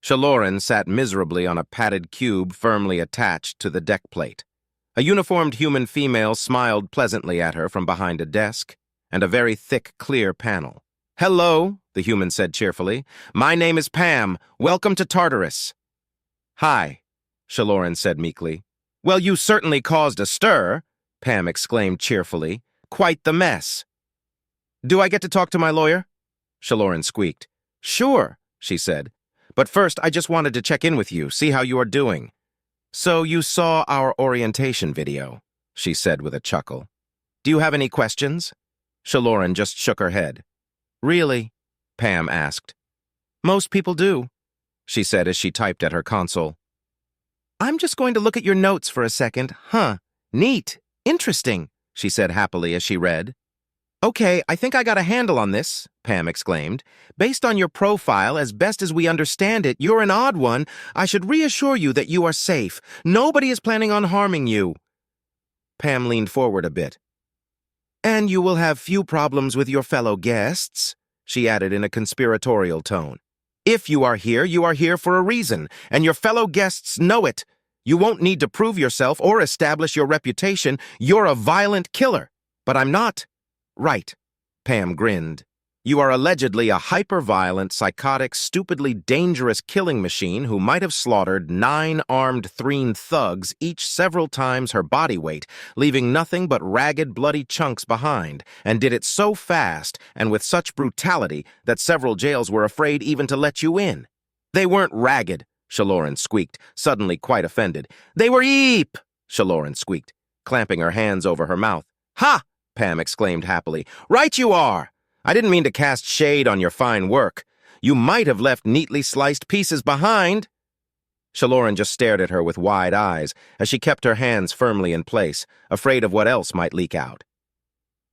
Shaloran sat miserably on a padded cube firmly attached to the deck plate. A uniformed human female smiled pleasantly at her from behind a desk and a very thick, clear panel. "Hello," the human said cheerfully. "My name is Pam. Welcome to Tartarus." "Hi," Shaloran said meekly. "Well, you certainly caused a stir," Pam exclaimed cheerfully. "Quite the mess." "Do I get to talk to my lawyer?" Shaloran squeaked. "Sure," she said. "But first, I just wanted to check in with you, see how you are doing." "So you saw our orientation video," she said with a chuckle. "Do you have any questions?" Shaloran just shook her head. "Really?" Pam asked. "Most people do," she said as she typed at her console. "I'm just going to look at your notes for a second. Huh, neat, interesting," she said happily as she read. "Okay, I think I got a handle on this," Pam exclaimed. "Based on your profile, as best as we understand it, you're an odd one. I should reassure you that you are safe. Nobody is planning on harming you." Pam leaned forward a bit. "And you will have few problems with your fellow guests," she added in a conspiratorial tone. "If you are here for a reason, and your fellow guests know it. You won't need to prove yourself or establish your reputation. You're a violent killer. But I'm not." "Right," Pam grinned. "You are allegedly a hyper-violent, psychotic, stupidly dangerous killing machine who might have slaughtered 9 armed Threen thugs, each several times her body weight, leaving nothing but ragged, bloody chunks behind, and did it so fast and with such brutality that several jails were afraid even to let you in." "They weren't ragged," Shaloran squeaked, suddenly quite offended. "They were eep," Shaloran squeaked, clamping her hands over her mouth. "Ha!" Pam exclaimed happily. "Right you are! I didn't mean to cast shade on your fine work. You might have left neatly sliced pieces behind." Shaloran just stared at her with wide eyes as she kept her hands firmly in place, afraid of what else might leak out.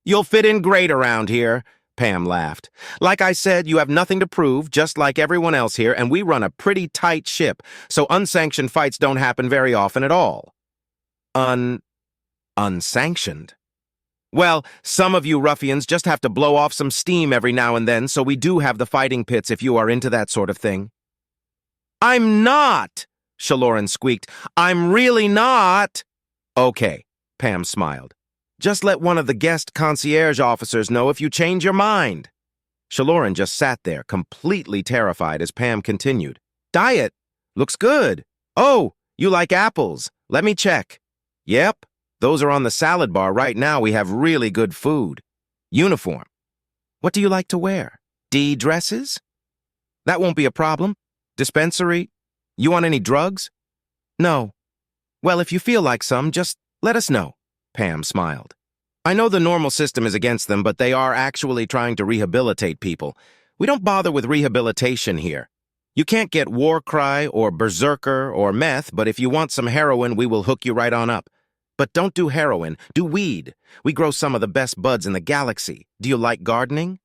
"You'll fit in great around here," Pam laughed. "Like I said, you have nothing to prove, just like everyone else here, and we run a pretty tight ship, so unsanctioned fights don't happen very often at all." Unsanctioned? "Well, some of you ruffians just have to blow off some steam every now and then, so we do have the fighting pits if you are into that sort of thing." "I'm not!" Shaloran squeaked. "I'm really not!" "Okay," Pam smiled. "Just let one of the guest concierge officers know if you change your mind." Shaloran just sat there, completely terrified as Pam continued. "Diet. Looks good. Oh, you like apples. Let me check. Yep. Those are on the salad bar right now. We have really good food. Uniform. What do you like to wear? Dresses? That won't be a problem. Dispensary? You want any drugs? No. Well, if you feel like some, just let us know." Pam smiled. "I know the normal system is against them, but they are actually trying to rehabilitate people. We don't bother with rehabilitation here. You can't get war cry or berserker or meth, but if you want some heroin, we will hook you right on up. But don't do heroin, do weed. We grow some of the best buds in the galaxy. Do you like gardening?"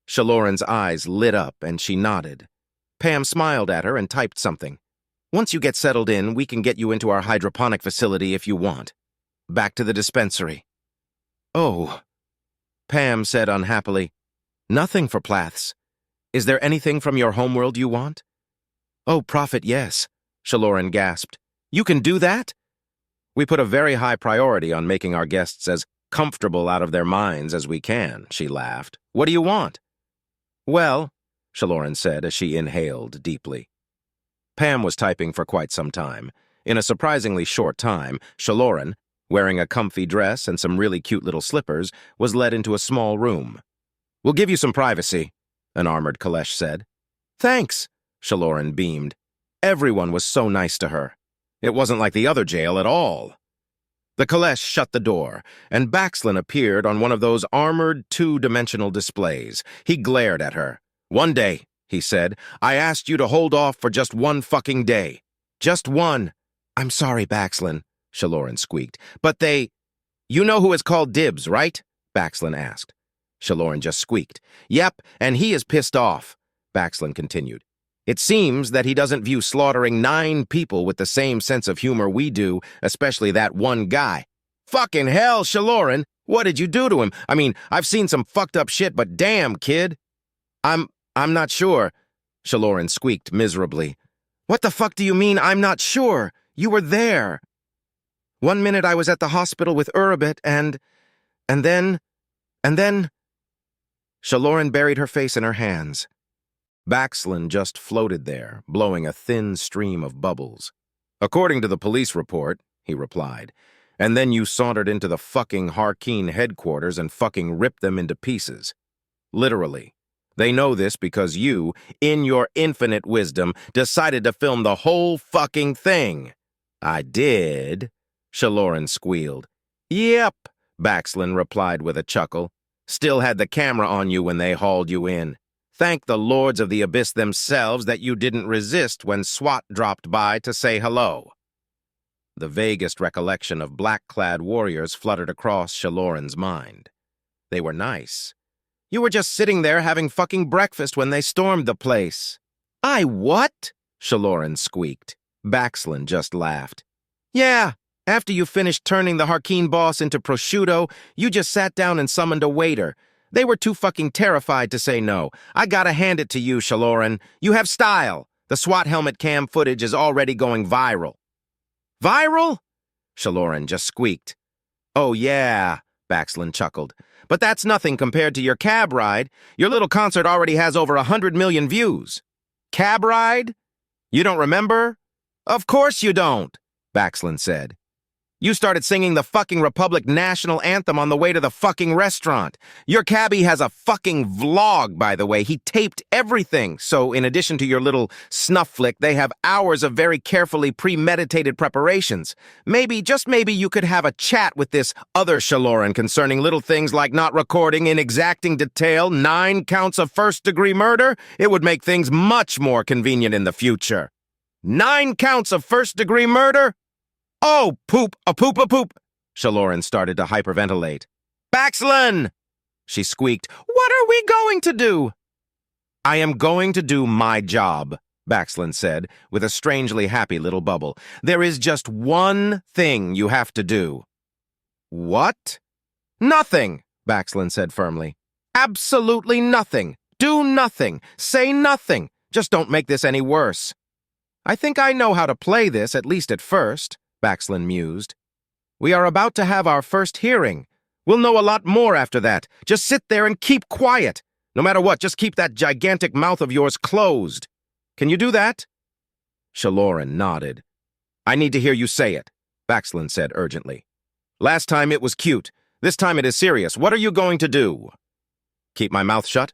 Shaloran's eyes lit up and she nodded. Pam smiled at her and typed something. "Once you get settled in, we can get you into our hydroponic facility if you want. Back to the dispensary." "Oh," Pam said unhappily. "Nothing for Plaths. Is there anything from your homeworld you want?" "Oh, Prophet, yes," Shaloran gasped. "You can do that?" "We put a very high priority on making our guests as comfortable out of their minds as we can," she laughed. "What do you want?" "Well," Shaloran said as she inhaled deeply. Pam was typing for quite some time. In a surprisingly short time, Shaloran, wearing a comfy dress and some really cute little slippers, was led into a small room. "We'll give you some privacy," an armored Kalesh said. "Thanks," Shaloran beamed. Everyone was so nice to her. It wasn't like the other jail at all. The Kalesh shut the door, and Baxlin appeared on one of those armored two-dimensional displays. He glared at her. "One day," he said, "I asked you to hold off for just one fucking day. Just one." "I'm sorry, Baxlin," Shaloran squeaked. "But they—" "You know who has called dibs, right?" Baxlin asked. Shaloran just squeaked. "Yep, and he is pissed off," Baxlin continued. "It seems that he doesn't view slaughtering 9 people with the same sense of humor we do, especially that one guy." "Fucking hell, Shaloran! What did you do to him? I mean, I've seen some fucked up shit, but damn, kid." I'm not sure," Shaloran squeaked miserably. What the fuck do you mean, I'm not sure? You were there. 1 minute I was at the hospital with Urabit and then... Shaloran buried her face in her hands. Baxlin just floated there, blowing a thin stream of bubbles. According to the police report, he replied, and then you sauntered into the fucking Harkeen headquarters and fucking ripped them into pieces. Literally. They know this because you, in your infinite wisdom, decided to film the whole fucking thing. I did, Shaloran squealed. Yep, Baxlin replied with a chuckle. Still had the camera on you when they hauled you in. Thank the lords of the abyss themselves that you didn't resist when SWAT dropped by to say hello. The vaguest recollection of black-clad warriors fluttered across Shaloran's mind. They were nice. You were just sitting there having fucking breakfast when they stormed the place. I what? Shaloran squeaked. Baxlin just laughed. Yeah, after you finished turning the Harkeen boss into prosciutto, you just sat down and summoned a waiter. They were too fucking terrified to say no. I gotta hand it to you, Shaloran. You have style. The SWAT helmet cam footage is already going viral. Viral? Shaloran just squeaked. Oh yeah, Baxlin chuckled. But that's nothing compared to your cab ride. Your little concert already has over 100 million views. Cab ride? You don't remember? Of course you don't, Baxlin said. You started singing the fucking Republic national anthem on the way to the fucking restaurant. Your cabbie has a fucking vlog, by the way. He taped everything. So in addition to your little snuff flick, they have hours of very carefully premeditated preparations. Maybe, just maybe, you could have a chat with this other Shaloran concerning little things like not recording in exacting detail 9 counts of first-degree murder. It would make things much more convenient in the future. 9 counts of first-degree murder? Oh, poop, a poop, a poop. Shaloran started to hyperventilate. Baxlin! She squeaked. What are we going to do? I am going to do my job, Baxlin said, with a strangely happy little bubble. There is just one thing you have to do. What? Nothing, Baxlin said firmly. Absolutely nothing. Do nothing. Say nothing. Just don't make this any worse. I think I know how to play this, at least at first. Baxlin mused. We are about to have our first hearing. We'll know a lot more after that. Just sit there and keep quiet. No matter what, just keep that gigantic mouth of yours closed. Can you do that? Shaloran nodded. I need to hear you say it, Baxlin said urgently. Last time it was cute. This time it is serious. What are you going to do? Keep my mouth shut?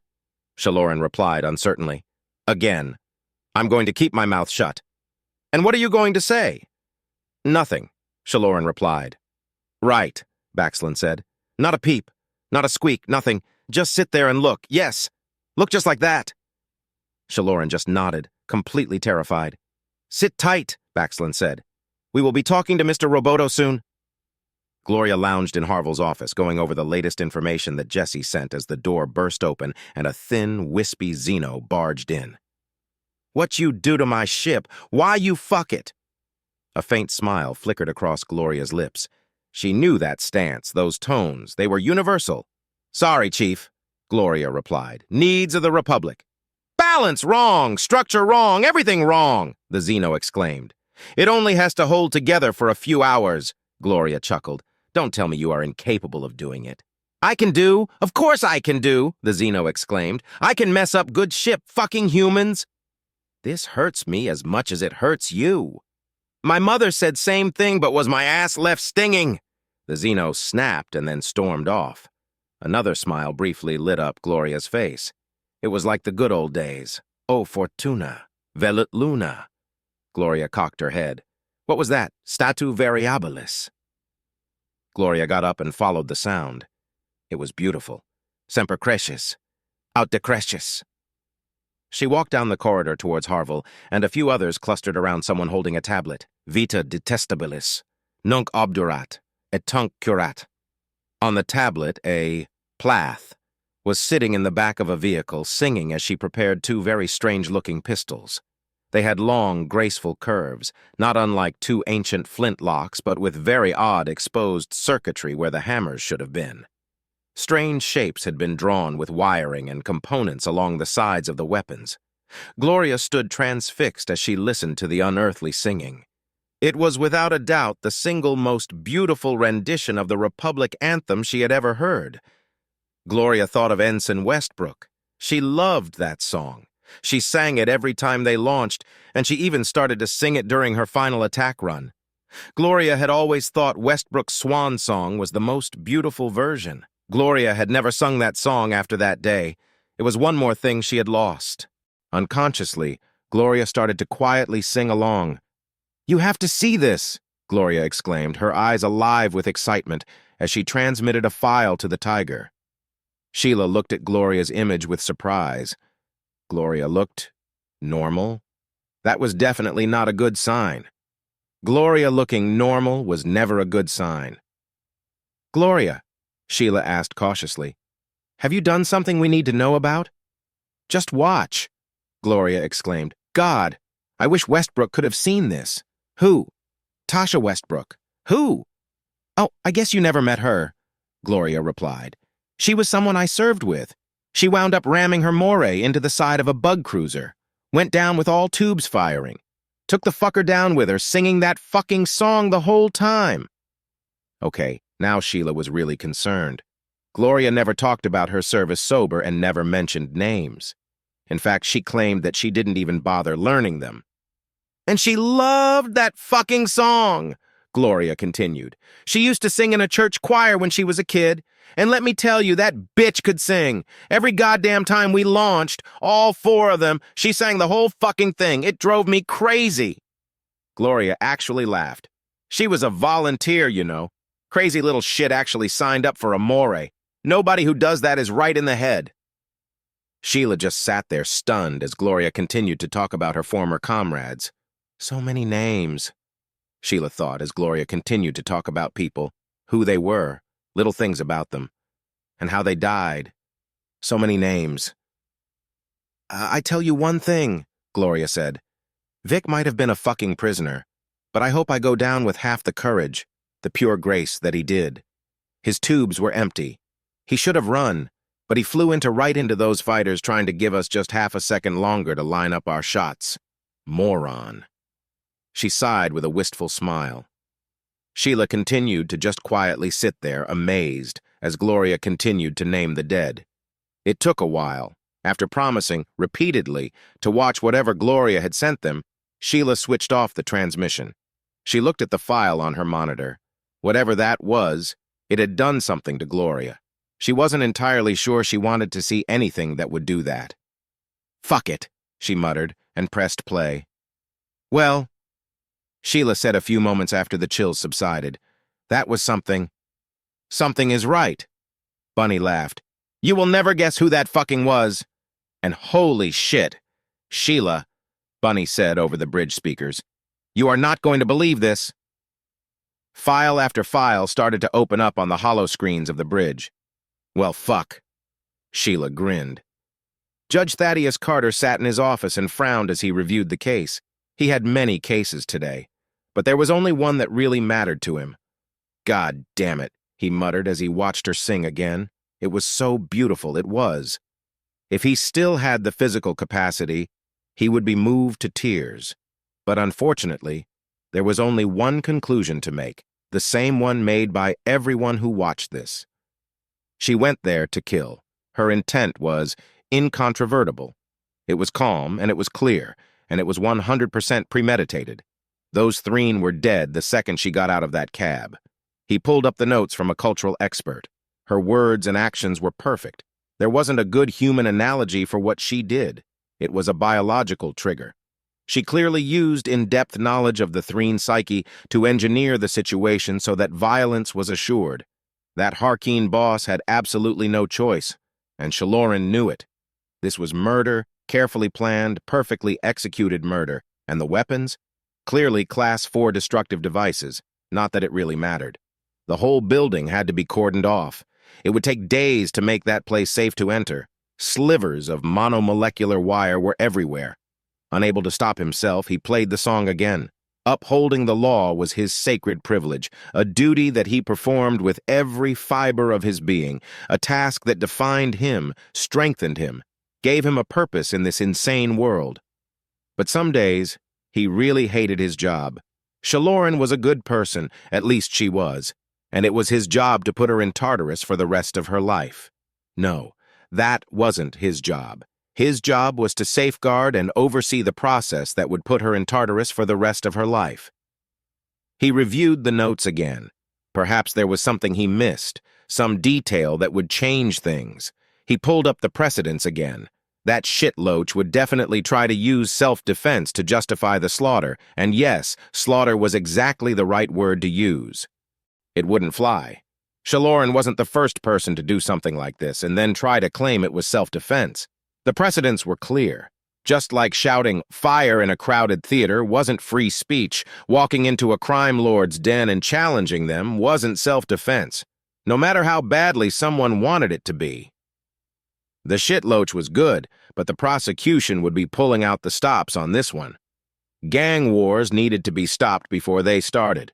Shaloran replied uncertainly. Again. I'm going to keep my mouth shut. And what are you going to say? Nothing, Shaloran replied. Right, Baxlin said. Not a peep, not a squeak, nothing. Just sit there and look. Yes, look just like that. Shaloran just nodded, completely terrified. Sit tight, Baxlin said. We will be talking to Mr. Roboto soon. Gloria lounged in Harville's office, going over the latest information that Jesse sent as the door burst open and a thin, wispy Xeno barged in. What you do to my ship? Why you fuck it? A faint smile flickered across Gloria's lips. She knew that stance, those tones. They were universal. Sorry, Chief, Gloria replied. Needs of the Republic. Balance wrong, structure wrong, everything wrong, the Xeno exclaimed. It only has to hold together for a few hours, Gloria chuckled. Don't tell me you are incapable of doing it. I can do, of course I can do, the Xeno exclaimed. I can mess up good ship, fucking humans. This hurts me as much as it hurts you. My mother said same thing, but was my ass left stinging? The Xeno snapped and then stormed off. Another smile briefly lit up Gloria's face. It was like the good old days. Oh, Fortuna, velut luna. Gloria cocked her head. What was that? Statu variabilis. Gloria got up and followed the sound. It was beautiful. Semper crescis. Aut decrescis. She walked down the corridor towards Harville, and a few others clustered around someone holding a tablet. Vita detestabilis, nunc obdurat, et tunc curat. On the tablet, a Plath was sitting in the back of a vehicle, singing as she prepared 2 very strange-looking pistols. They had long, graceful curves, not unlike 2 ancient flintlocks, but with very odd exposed circuitry where the hammers should have been. Strange shapes had been drawn with wiring and components along the sides of the weapons. Gloria stood transfixed as she listened to the unearthly singing. It was without a doubt the single most beautiful rendition of the Republic anthem she had ever heard. Gloria thought of Ensign Westbrook. She loved that song. She sang it every time they launched, and she even started to sing it during her final attack run. Gloria had always thought Westbrook's swan song was the most beautiful version. Gloria had never sung that song after that day. It was one more thing she had lost. Unconsciously, Gloria started to quietly sing along. "You have to see this," Gloria exclaimed, her eyes alive with excitement as she transmitted a file to the tiger. Sheila looked at Gloria's image with surprise. Gloria looked normal. That was definitely not a good sign. Gloria looking normal was never a good sign. "Gloria," Sheila asked cautiously, "have you done something we need to know about?" "Just watch," Gloria exclaimed. "God, I wish Westbrook could have seen this." "Who?" "Tasha Westbrook." "Who?" "Oh, I guess you never met her," Gloria replied. "She was someone I served with. She wound up ramming her moray into the side of a bug cruiser. Went down with all tubes firing. Took the fucker down with her, singing that fucking song the whole time." Okay, now Sheila was really concerned. Gloria never talked about her service sober and never mentioned names. In fact, she claimed that she didn't even bother learning them. "And she loved that fucking song," Gloria continued. "She used to sing in a church choir when she was a kid. And let me tell you, that bitch could sing. Every goddamn time we launched, all four of them, she sang the whole fucking thing. It drove me crazy." Gloria actually laughed. "She was a volunteer, you know. Crazy little shit actually signed up for a moray. Nobody who does that is right in the head." Sheila just sat there stunned as Gloria continued to talk about her former comrades. So many names, Sheila thought as Gloria continued to talk about people, who they were, little things about them, and how they died. So many names. I tell you one thing," Gloria said. "Vic might have been a fucking prisoner, but I hope I go down with half the courage, the pure grace that he did. His tubes were empty. He should have run, but he flew right into those fighters trying to give us just half a second longer to line up our shots. Moron." She sighed with a wistful smile. Sheila continued to just quietly sit there, amazed, as Gloria continued to name the dead. It took a while. After promising, repeatedly, to watch whatever Gloria had sent them, Sheila switched off the transmission. She looked at the file on her monitor. Whatever that was, it had done something to Gloria. She wasn't entirely sure she wanted to see anything that would do that. "Fuck it," she muttered, and pressed play. "Well," Sheila said a few moments after the chills subsided, "that was something." "Something is right." Bunny laughed. "You will never guess who that fucking was." And holy shit, "Sheila," Bunny said over the bridge speakers, "you are not going to believe this." File after file started to open up on the hollow screens of the bridge. "Well, fuck." Sheila grinned. Judge Thaddeus Carter sat in his office and frowned as he reviewed the case. He had many cases today, but there was only one that really mattered to him. "God damn it," he muttered as he watched her sing again. It was so beautiful, it was. If he still had the physical capacity, he would be moved to tears. But unfortunately, there was only one conclusion to make, the same one made by everyone who watched this. She went there to kill. Her intent was incontrovertible. It was calm, and it was clear, and it was 100% premeditated. Those three were dead the second she got out of that cab. He pulled up the notes from a cultural expert. Her words and actions were perfect. There wasn't a good human analogy for what she did. It was a biological trigger. She clearly used in-depth knowledge of the Threen psyche to engineer the situation so that violence was assured. That Harkeen boss had absolutely no choice, and Shaloran knew it. This was murder, carefully planned, perfectly executed murder, and the weapons? Clearly Class 4 destructive devices, not that it really mattered. The whole building had to be cordoned off. It would take days to make that place safe to enter. Slivers of monomolecular wire were everywhere. Unable to stop himself, he played the song again. Upholding the law was his sacred privilege, a duty that he performed with every fiber of his being, a task that defined him, strengthened him, gave him a purpose in this insane world. But some days, he really hated his job. Shaloran was a good person, at least she was, and it was his job to put her in Tartarus for the rest of her life. No, that wasn't his job. His job was to safeguard and oversee the process that would put her in Tartarus for the rest of her life. He reviewed the notes again. Perhaps there was something he missed, some detail that would change things. He pulled up the precedents again. That shitloach would definitely try to use self-defense to justify the slaughter, and yes, slaughter was exactly the right word to use. It wouldn't fly. Shaloran wasn't the first person to do something like this and then try to claim it was self-defense. The precedents were clear. Just like shouting "fire" in a crowded theater wasn't free speech, walking into a crime lord's den and challenging them wasn't self-defense, no matter how badly someone wanted it to be. The shitloach was good, but the prosecution would be pulling out the stops on this one. Gang wars needed to be stopped before they started.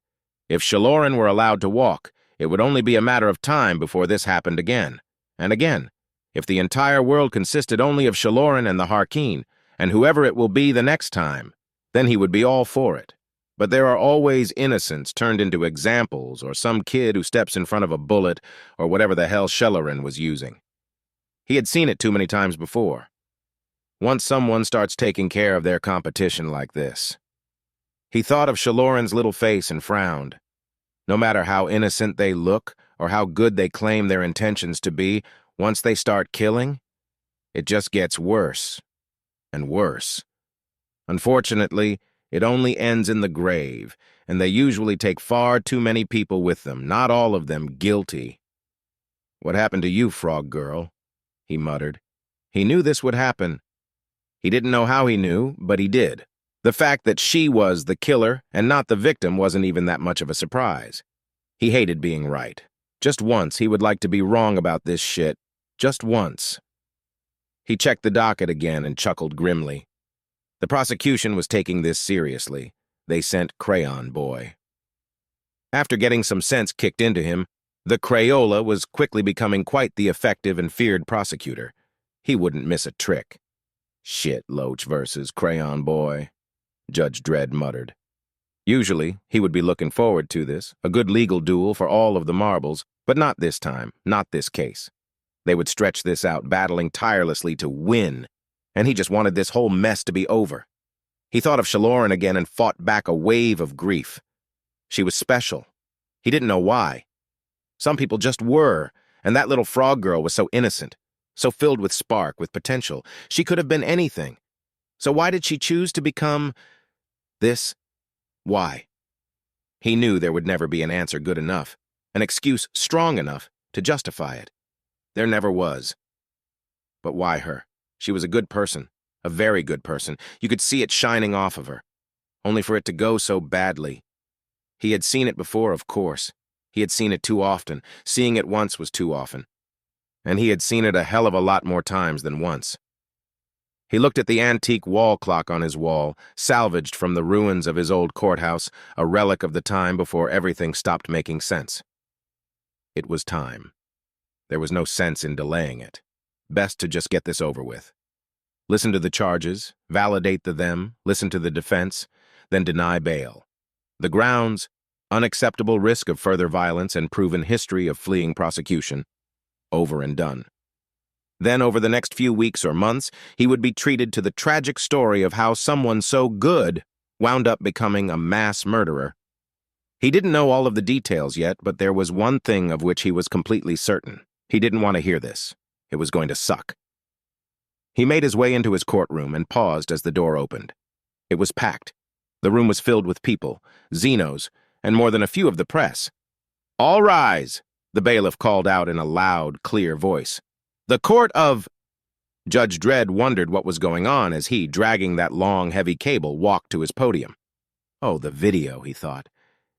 If Shaloran were allowed to walk, it would only be a matter of time before this happened again. And again, if the entire world consisted only of Shaloran and the Harkeen, and whoever it will be the next time, then he would be all for it. But there are always innocents turned into examples, or some kid who steps in front of a bullet, or whatever the hell Shaloran was using. He had seen it too many times before. Once someone starts taking care of their competition like this. He thought of Shaloran's little face and frowned. No matter how innocent they look, or how good they claim their intentions to be, once they start killing, it just gets worse and worse. Unfortunately, it only ends in the grave, and they usually take far too many people with them, not all of them guilty. "What happened to you, frog girl?" he muttered. He knew this would happen. He didn't know how he knew, but he did. The fact that she was the killer and not the victim wasn't even that much of a surprise. He hated being right. Just once, he would like to be wrong about this shit. Just once. He checked the docket again and chuckled grimly. The prosecution was taking this seriously. They sent Crayon Boy. After getting some sense kicked into him, the Crayola was quickly becoming quite the effective and feared prosecutor. He wouldn't miss a trick. "Shit, Loach versus Crayon Boy," Judge Dredd muttered. Usually, he would be looking forward to this, a good legal duel for all of the marbles, but not this time, not this case. They would stretch this out, battling tirelessly to win, and he just wanted this whole mess to be over. He thought of Shaloran again and fought back a wave of grief. She was special. He didn't know why. Some people just were, and that little frog girl was so innocent, so filled with spark, with potential. She could have been anything. So why did she choose to become this? Why? He knew there would never be an answer good enough, an excuse strong enough to justify it. There never was. But why her? She was a good person, a very good person. You could see it shining off of her, only for it to go so badly. He had seen it before, of course. He had seen it too often. Seeing it once was too often. And he had seen it a hell of a lot more times than once. He looked at the antique wall clock on his wall, salvaged from the ruins of his old courthouse, a relic of the time before everything stopped making sense. It was time. There was no sense in delaying it. Best to just get this over with. Listen to the charges, validate them, listen to the defense, then deny bail. The grounds: unacceptable risk of further violence and proven history of fleeing prosecution. Over and done. Then, over the next few weeks or months, he would be treated to the tragic story of how someone so good wound up becoming a mass murderer. He didn't know all of the details yet, but there was one thing of which he was completely certain. He didn't want to hear this. It was going to suck. He made his way into his courtroom and paused as the door opened. It was packed. The room was filled with people, Xenos, and more than a few of the press. "All rise," the bailiff called out in a loud, clear voice. "The court of—" Judge Dredd wondered what was going on as he, dragging that long, heavy cable, walked to his podium. Oh, the video, he thought.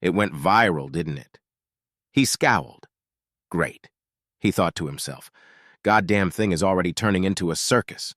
It went viral, didn't it? He scowled. Great, he thought to himself. Goddamn thing is already turning into a circus.